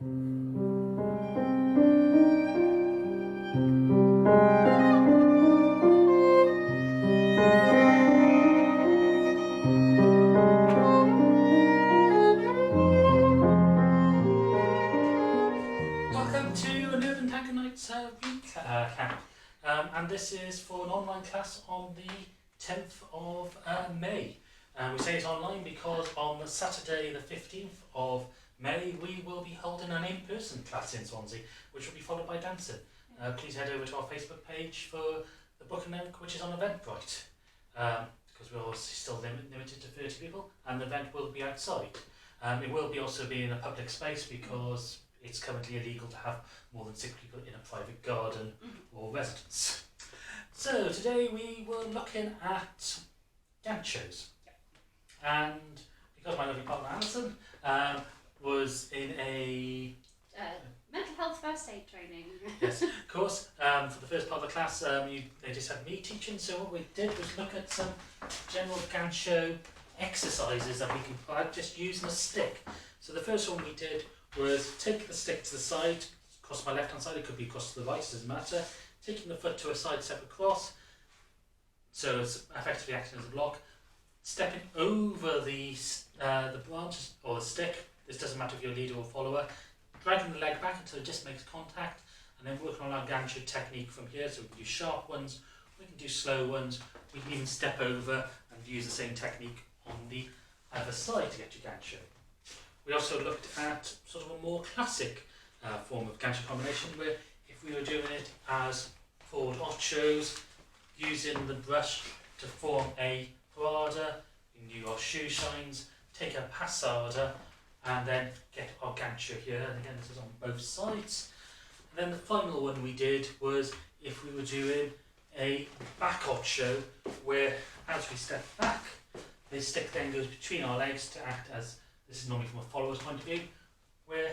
Welcome to an Urban Tanker Nights camp, and this is for an online class on the 10th of May. We say it's online because on Saturday the 15th of May we will be holding an in-person class in Swansea, which will be followed by dancing. Please head over to our Facebook page for the booking link, which is on Eventbrite, because we're obviously still limited to 30 people, and the event will be outside. It will be also be in a public space because it's currently illegal to have more than 6 people in a private garden or residence. So today we were looking at Ganchos, and because my lovely partner Alison was in a mental health first aid training. yes, of course, for the first part of the class they just had me teaching, so what we did was look at some general Gancho exercises that we can put out just using a stick. So the first one we did was take the stick to the side, across my left hand side, it could be across to the right, it doesn't matter, taking the foot to a side step across, so it's effectively acting as a block, stepping over the branch or the stick, this doesn't matter if you're a leader or follower, dragging the leg back until it just makes contact, and then working on our Gancho technique from here. So we can do sharp ones, we can do slow ones, we can even step over and use the same technique on the other side to get your Gancho. We also looked at sort of a more classic form of Gancho combination, where if we were doing it as forward ochos, using the brush to form a parada, we can do our shoe shines, take a passada, and then get our Gancho here, and again this is on both sides. And then the final one we did was if we were doing a back ocho, where as we step back, the stick then goes between our legs to act as, this is normally from a follower's point of view, where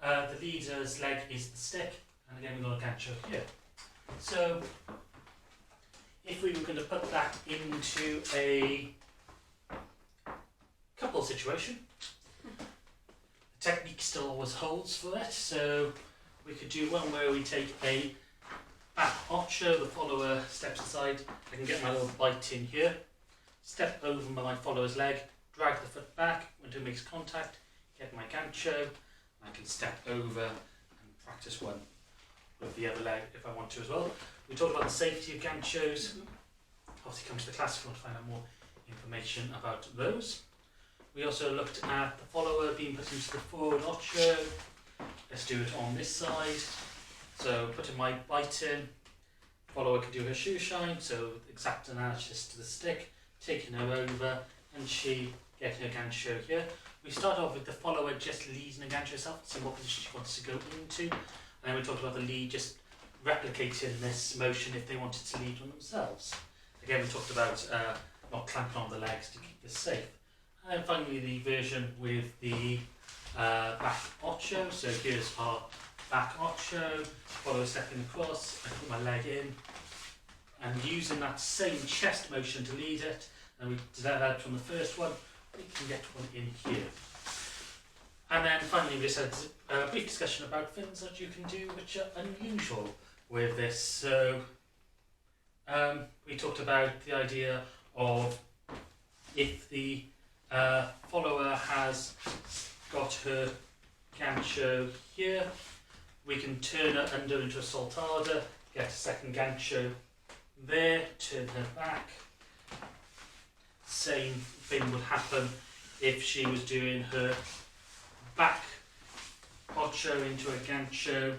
the leader's leg is the stick, and again we've got a Gancho here. So if we were going to put that into a couple situation, the technique still always holds for it, so we could do one where we take a back ocho, the follower steps aside, I can get my little bite in here, step over my follower's leg, drag the foot back until it makes contact, get my Gancho, and I can step over and practice one with the other leg if I want to as well. We talked about the safety of Ganchos. Obviously come to the class if you want to find out more information about those. We also looked at the follower being put into the forward ocho. Let's do it on this side. So putting my bite in, follower can do her shoe shine, so exact analysis to the stick, taking her over, and she getting her Gancho here. We start off with the follower just leading the Gancho herself, see what position she wants to go into, and then we talked about the lead just replicating this motion if they wanted to lead on themselves. Again, we talked about not clamping on the legs to keep this safe. And then finally the version with the back ocho. So here's our back ocho, follow stepping across, I put my leg in, and using that same chest motion to lead it, and we did that from the first one, we can get one in here. And then finally we just had a brief discussion about things that you can do which are unusual with this. So we talked about the idea of if the follower has got her Gancho here, we can turn her under into a soltada, get a second Gancho there, turn her back. Same thing would happen if she was doing her back ocho into a Gancho.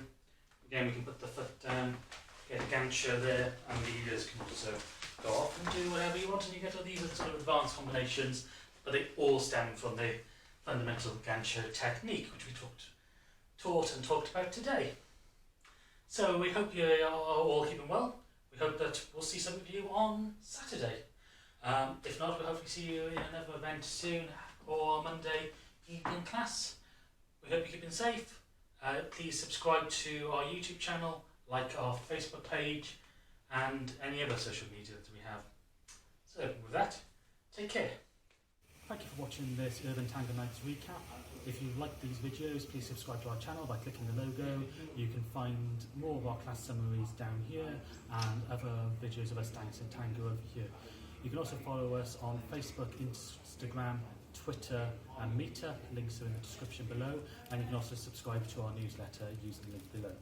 Again, we can put the foot down, get a Gancho there, and leaders can also go off and do whatever you want, and you get all these sort of advanced combinations, but they all stem from the fundamental Gancho technique, which we taught and talked about today. So we hope you are all keeping well. We hope that we'll see some of you on Saturday. If not, we'll hopefully see you in another event soon, or Monday evening class. We hope you're keeping safe. Please subscribe to our YouTube channel, like our Facebook page, and any other social media that we have. So with that, take care. Thank you for watching this Urban Tango Nights recap. If you like these videos, please subscribe to our channel by clicking the logo. You can find more of our class summaries down here and other videos of us dancing tango over here. You can also follow us on Facebook, Instagram, Twitter and Meetup. Links are in the description below, and you can also subscribe to our newsletter using the link below.